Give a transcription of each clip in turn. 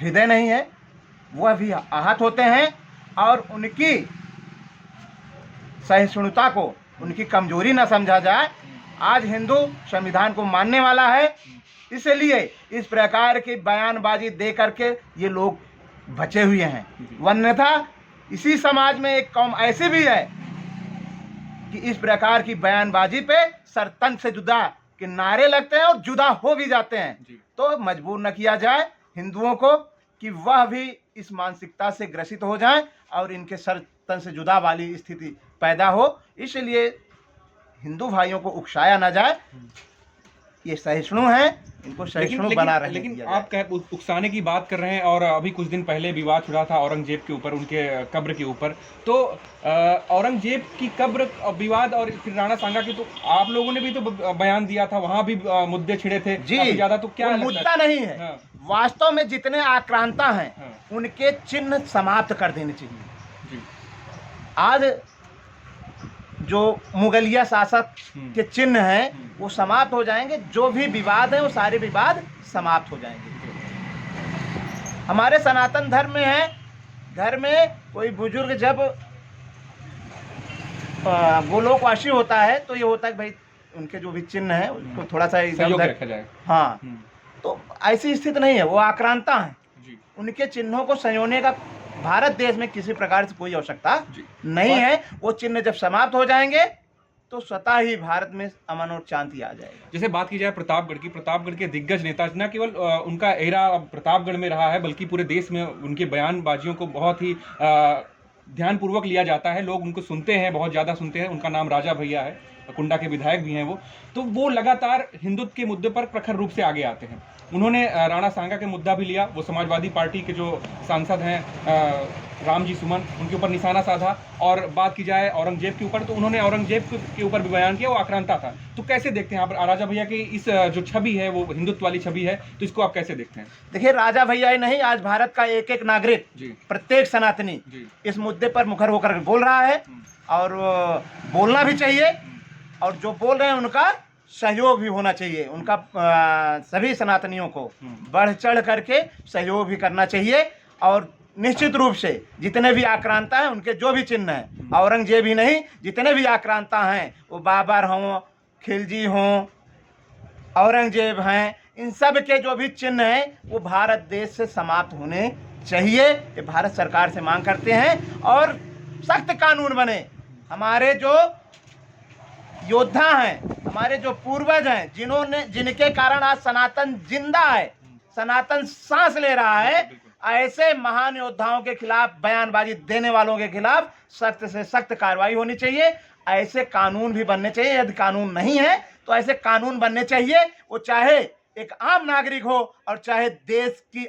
हृदय नहीं है, वह भी आहत होते हैं और उनकी सहिष्णुता को, उनकी कमजोरी न समझा जाए। आज हिंदू संविधान को मानने वाला है, इसलिए इस प्रकार की बयानबाजी दे करके ये लोग बचे हुए हैं। वन्यथा इसी समाज में एक कौम ऐसी भी है कि इस प्रकार की बयानबाजी पे सरतन से जुदा के नारे लगते हैं और जुदा हो भी जाते हैं। तो मजबूर न किया जाए हिंदुओं को कि वह भी इस मानसिकता से ग्रसित हो जाएं और इनके सरतन से जुदा वाली स्थिति पैदा हो। इसलिए हिंदू भाइयों को उकसाया न जाए, ये सहिष्णु हैं, इनको सहिष्णु बना रहे। लेकिन आप उकसाने की बात कर रहे हैं और अभी कुछ दिन पहले विवाद छिड़ा था औरंगजेब के ऊपर, उनके कब्र के ऊपर। तो औरंगजेब की कब्र विवाद और फिर राणा सांगा की, तो आप लोगों ने भी तो बयान दिया था, वहां भी मुद्दे छिड़े थे जी ज्यादा। तो क्या मुद्दा नहीं है? हाँ। वास्तव में जितने आक्रांता हैं, हाँ, उनके चिन्ह समाप्त कर देने चाहिए जी। आज जो मुगलिया शासक के चिन्ह हैं वो समाप्त हो जाएंगे, जो भी विवाद है वो सारे विवाद समाप्त हो जाएंगे। हमारे सनातन धर्म में है, घर में कोई बुजुर्ग जब गोलोकवासी होता है तो ये होता है कि भाई उनके जो भी चिन्ह है उसको थोड़ा सा इधर रखा जाए। हाँ, तो ऐसी स्थिति नहीं है, वो आक्रांता है, उनके चिन्हों को संजोने का भारत देश में किसी प्रकार से कोई आवश्यकता नहीं है। वो चिन्ह जब समाप्त हो जाएंगे तो स्वतः ही भारत में अमन और शांति आ जाएगा। जैसे बात की जाए प्रतापगढ़ की, प्रतापगढ़ के दिग्गज नेता न केवल उनका एरा प्रतापगढ़ में रहा है, बल्कि पूरे देश में उनके बयानबाजियों को बहुत ही ध्यानपूर्वक लिया जाता है। लोग उनको सुनते हैं, बहुत ज़्यादा सुनते हैं। उनका नाम राजा भैया है, कुंडा के विधायक भी हैं वो। तो वो लगातार हिंदुत्व के मुद्दे पर प्रखर रूप से आगे आते हैं। उन्होंने राणा सांगा के मुद्दा भी लिया। वो समाजवादी पार्टी के जो सांसद हैं रामजी सुमन, उनके ऊपर निशाना साधा। और बात की जाए औरंगजेब के ऊपर, तो उन्होंने औरंगजेब के ऊपर भी बयान किया, वो आक्रांता था। तो कैसे देखते हैं आप राजा भैया की इस जो छवि है, वो हिंदुत्व वाली छवि है, तो इसको आप कैसे देखते हैं? देखिए, राजा भैया ही नहीं, आज भारत का एक एक नागरिक, प्रत्येक सनातनी इस मुद्दे पर मुखर होकर बोल रहा है और बोलना भी चाहिए। और जो बोल रहे हैं उनका सहयोग भी होना चाहिए, उनका सभी सनातनियों को बढ़ चढ़ करके सहयोग भी करना चाहिए। और निश्चित रूप से जितने भी आक्रांता हैं, उनके जो भी चिन्ह हैं, औरंगजेब ही नहीं, जितने भी आक्रांता हैं, वो बाबर हों, खिलजी हों, औरंगजेब हैं, इन सब के जो भी चिन्ह हैं वो भारत देश से समाप्त होने चाहिए। ये भारत सरकार से मांग करते हैं और सख्त कानून बने। हमारे जो योद्धा हैं, हमारे जो पूर्वज हैं, जिनके कारण आज सनातन जिंदा है, सनातन सांस ले रहा है, ऐसे महान योद्धाओं के खिलाफ, बयानबाजी देने वालों के खिलाफ सख्त से सख्त कार्रवाई होनी चाहिए। ऐसे कानून भी बनने चाहिए। यदि कानून नहीं है तो ऐसे कानून बनने चाहिए, वो चाहे एक आम नागरिक हो और चाहे देश की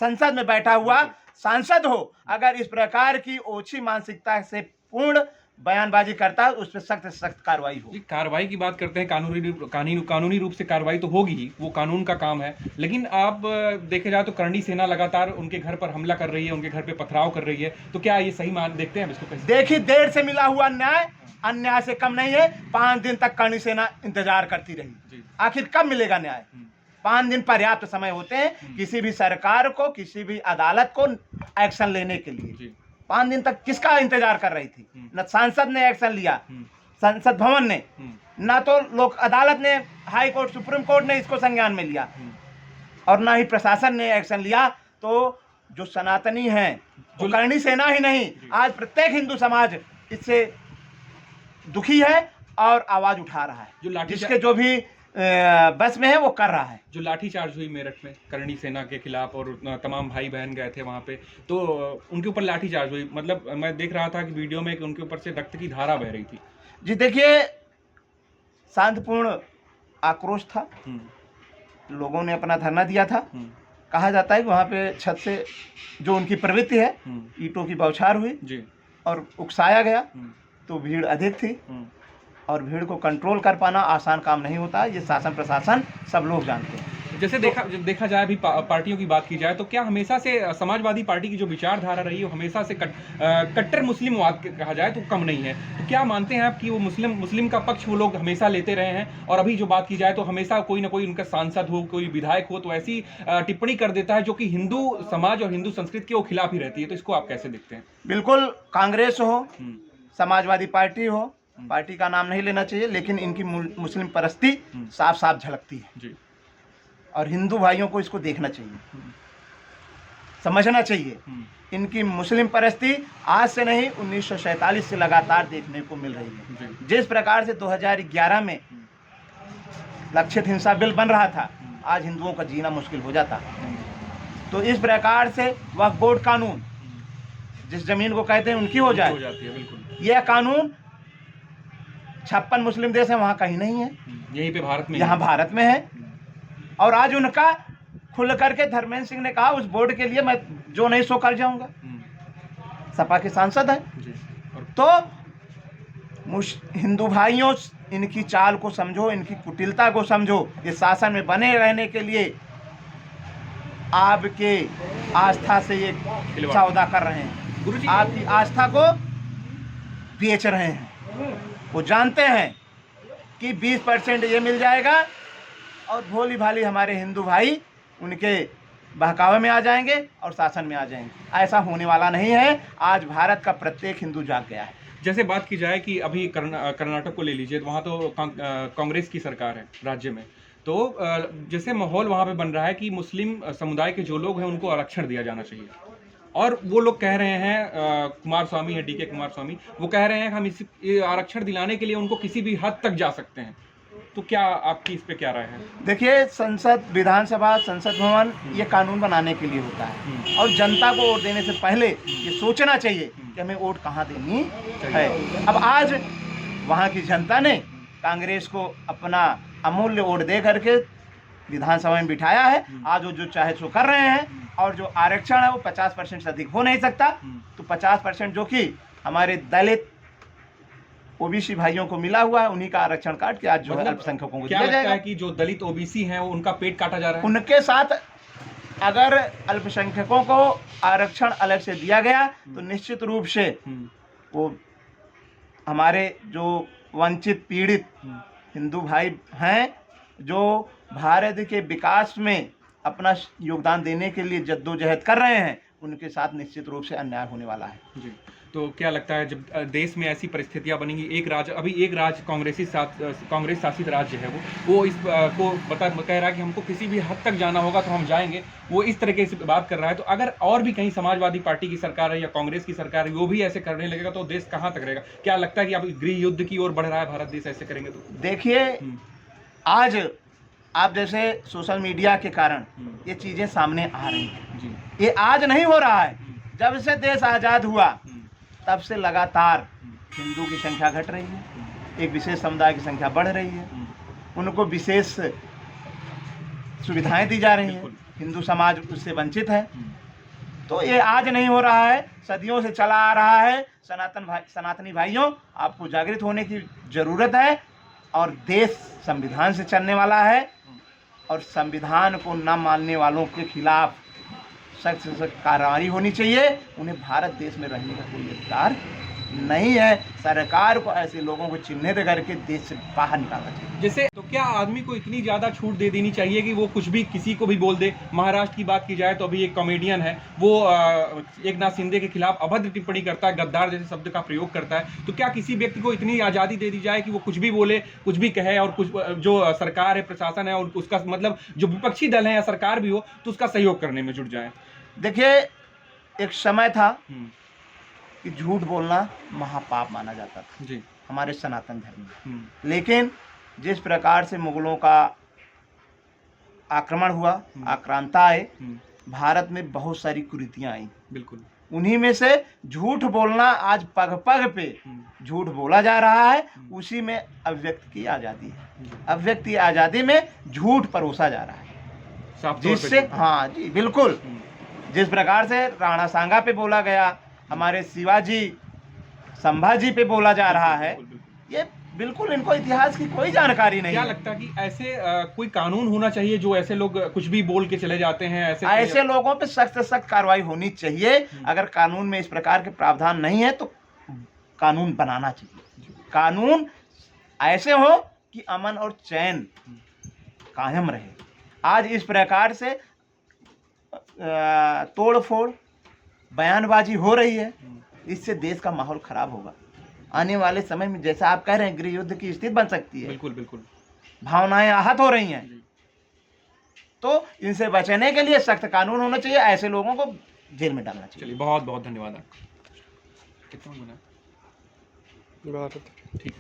संसद में बैठा हुआ सांसद हो। अगर इस प्रकार की ओछी मानसिकता से पूर्ण बयानबाजी करता है, उस पर सख्त से सख्त कार्रवाई हो। कार्रवाई की बात करते हैं, कानूनी रूप से कार्रवाई तो होगी ही, वो कानून का काम है। लेकिन आप देखे जाए तो करणी सेना लगातार उनके घर पर हमला कर रही है, उनके घर पे पथराव कर रही है। तो क्या ये सही मान देखते हैं इसको? देखिए, देर से मिला हुआ न्याय अन्याय से कम नहीं है। 5 दिन तक करणी सेना इंतजार करती रही, आखिर कब मिलेगा न्याय? 5 दिन पर्याप्त समय होते हैं किसी भी सरकार को, किसी भी अदालत को एक्शन लेने के लिए। 5 दिन तक किसका इंतजार कर रही थी? न सांसद ने एक्शन लिया, संसद भवन ने, ना तो लोक अदालत ने, हाई कोर्ट, सुप्रीम कोर्ट ने इसको संज्ञान में लिया, और ना ही प्रशासन ने एक्शन लिया। तो जो सनातनी हैं, जो करणी सेना ही नहीं, आज प्रत्येक हिंदू समाज इससे दुखी है और आवाज उठा रहा है। जिसके जो भी बस में है वो कर रहा है। जो लाठीचार्ज हुई मेरठ में करणी सेना के खिलाफ और तमाम भाई बहन गए थे वहाँ पे, तो उनके ऊपर लाठीचार्ज हुई। मतलब मैं देख रहा था कि वीडियो में कि उनके ऊपर से रक्त की धारा बह रही थी। जी देखिए, शांतिपूर्ण आक्रोश था, लोगों ने अपना धरना दिया था। कहा जाता है कि वहाँ पे छत से जो उनकी प्रवृत्ति है, ईंटों की बौछार हुई जी, और उकसाया गया, तो भीड़ अधिक थी और भीड़ को कंट्रोल कर पाना आसान काम नहीं होता। ये शासन प्रशासन सब लोग जानते हैं। जैसे देखा जाए अभी पार्टियों की बात की जाए तो क्या हमेशा से समाजवादी पार्टी की जो विचारधारा रही है वो हमेशा से कट्टर मुस्लिमवाद कहा जाए तो कम नहीं है, तो क्या मानते हैं आप कि वो मुस्लिम का पक्ष वो लोग हमेशा लेते रहे हैं? और अभी जो बात की जाए तो हमेशा कोई ना कोई उनका सांसद हो, कोई विधायक हो तो ऐसी टिप्पणी कर देता है जो कि हिंदू समाज और हिंदू संस्कृति के वो खिलाफ ही रहती है, तो इसको आप कैसे देखते हैं? बिल्कुल, कांग्रेस हो, समाजवादी पार्टी हो, पार्टी का नाम नहीं लेना चाहिए, लेकिन इनकी मुस्लिम परस्ती साफ साफ झलकती है जी। और हिंदू भाइयों को इसको देखना चाहिए, समझना चाहिए। इनकी मुस्लिम परस्ती आज से नहीं 1947 से लगातार देखने को मिल रही है। जिस प्रकार से 2011 में लक्षित हिंसा बिल बन रहा था, आज हिंदुओं का जीना मुश्किल हो जाता। तो इस प्रकार से वक्फ बोर्ड कानून, जिस जमीन को कहते हैं उनकी हो जाती है, बिल्कुल। यह कानून 56 मुस्लिम देश है, वहाँ कहीं नहीं है, यहीं पे भारत में, यहाँ भारत में है। और आज उनका खुल करके धर्मेंद्र सिंह ने कहा उस बोर्ड के लिए मैं जो नहीं सो कर जाऊंगा, सपा के सांसद है। तो हिंदू भाइयों, इनकी चाल को समझो, इनकी कुटिलता को समझो। इस शासन में बने रहने के लिए आपके आस्था से ये सौदा कर रहे हैं, गुरुजी आपकी आस्था को बेच रहे हैं। वो जानते हैं कि 20% ये मिल जाएगा और भोली भाली हमारे हिंदू भाई उनके बहकावे में आ जाएंगे और शासन में आ जाएंगे। ऐसा होने वाला नहीं है। आज भारत का प्रत्येक हिंदू जाग गया है। जैसे बात की जाए कि अभी कर्नाटक को ले लीजिए तो वहाँ तो कांग्रेस की सरकार है राज्य में, तो जैसे माहौल वहाँ पे बन रहा है कि मुस्लिम समुदाय के जो लोग हैं उनको आरक्षण दिया जाना चाहिए, और वो लोग कह रहे हैं, कुमार स्वामी है, DK कुमार स्वामी, वो कह रहे हैं कि हम इस आरक्षण दिलाने के लिए उनको किसी भी हद तक जा सकते हैं। तो क्या आपकी इस पे क्या राय है? देखिए, संसद, विधानसभा, संसद भवन ये कानून बनाने के लिए होता है और जनता को वोट देने से पहले ये सोचना चाहिए कि हमें वोट कहाँ देनी है। अब आज वहाँ की जनता ने कांग्रेस को अपना अमूल्य वोट दे करके विधानसभा में बिठाया है। आज वो जो चाहे सो कर रहे हैं, और जो आरक्षण है वो 50% से अधिक हो नहीं सकता। तो 50% जो कि हमारे दलित OBC भाइयों को मिला हुआ है, उन्हीं का आरक्षण काट के आज जो है अल्पसंख्यकों को क्या लगता है कि जो दलित OBC हैं वो उनका पेट काटा जा रहा है? उनके साथ अगर अल्पसंख्यकों को आरक्षण अलग से दिया गया तो निश्चित रूप से वो हमारे जो वंचित पीड़ित हिंदू भाई हैं, जो भारत के विकास में अपना योगदान देने के लिए जद्दोजहद कर रहे हैं, उनके साथ निश्चित रूप से अन्याय होने वाला है। जी। तो क्या लगता है जब देश में ऐसी परिस्थितियां बनेंगी, एक राज्य कांग्रेस शासित राज्य है, वो इस को कह रहा है कि हमको किसी भी हद तक जाना होगा तो हम जाएंगे, वो इस तरीके से बात कर रहा है, तो अगर और भी कहीं समाजवादी पार्टी की सरकार है या कांग्रेस की सरकार है वो भी ऐसे करने लगेगा तो देश कहाँ तक रहेगा? क्या लगता है कि अब गृह युद्ध की ओर बढ़ रहा है भारत देश ऐसे करेंगे तो? देखिए, आज आप जैसे सोशल मीडिया के कारण ये चीज़ें सामने आ रही हैं, ये आज नहीं हो रहा है। जब से देश आज़ाद हुआ तब से लगातार हिंदू की संख्या घट रही है, एक विशेष समुदाय की संख्या बढ़ रही है, उनको विशेष सुविधाएं दी जा रही हैं, हिंदू समाज उससे वंचित है। तो ये आज नहीं हो रहा है, सदियों से चला आ रहा है। सनातनी भाइयों, आपको जागृत होने की ज़रूरत है और देश संविधान से चलने वाला है और संविधान को न मानने वालों के खिलाफ सख्त से सख्त कार्रवाई होनी चाहिए। उन्हें भारत देश में रहने का कोई अधिकार नहीं है। सरकार को ऐसे लोगों को चिन्हित करके देश से बाहर निकालना चाहिए। जैसे तो क्या आदमी को इतनी ज़्यादा छूट दे देनी चाहिए कि वो कुछ भी किसी को भी बोल दे? महाराष्ट्र की बात की जाए तो अभी एक कॉमेडियन है, वो एकनाथ शिंदे के खिलाफ अभद्र टिप्पणी करता है, गद्दार जैसे शब्द का प्रयोग करता है। तो क्या किसी व्यक्ति को इतनी आज़ादी दे दी जाए कि वो कुछ भी बोले, कुछ भी कहे, और कुछ जो सरकार है, प्रशासन है, और उसका मतलब जो विपक्षी दल है या सरकार भी हो तो उसका सहयोग करने में जुट जाए? देखिए, एक समय था कि झूठ बोलना महापाप माना जाता था जी, हमारे सनातन धर्म में। लेकिन जिस प्रकार से मुगलों का आक्रमण हुआ, आक्रांता आए, भारत में बहुत सारी कुरीतियां आई। बिल्कुल, उन्हीं में से झूठ बोलना आज पग पग पे झूठ बोला जा रहा है। उसी में अभिव्यक्ति की आज़ादी है। अभिव्यक्ति की आज़ादी में झूठ परोसा जा रहा है, जिससे हाँ जी बिल्कुल, जिस प्रकार से राणा सांगा पे बोला गया, हमारे शिवाजी संभाजी पे बोला जा रहा है, ये बिल्कुल इनको इतिहास की कोई जानकारी नहीं क्या है। लगता है कि ऐसे कोई कानून होना चाहिए जो ऐसे लोग कुछ भी बोल के चले जाते हैं, ऐसे लोगों पे सख्त से सख्त कार्रवाई होनी चाहिए। अगर कानून में इस प्रकार के प्रावधान नहीं है तो कानून बनाना चाहिए। कानून ऐसे हो कि अमन और चैन कायम रहे। आज इस प्रकार से तोड़ फोड़ बयानबाजी हो रही है, इससे देश का माहौल खराब होगा। आने वाले समय में जैसा आप कह रहे हैं गृह युद्ध की स्थिति बन सकती है। बिल्कुल बिल्कुल। भावनाएं आहत हो रही हैं, तो इनसे बचने के लिए सख्त कानून होना चाहिए। ऐसे लोगों को जेल में डालना चाहिए। चलिए बहुत बहुत धन्यवाद आपका। कितना बना? भारत। ठीक है।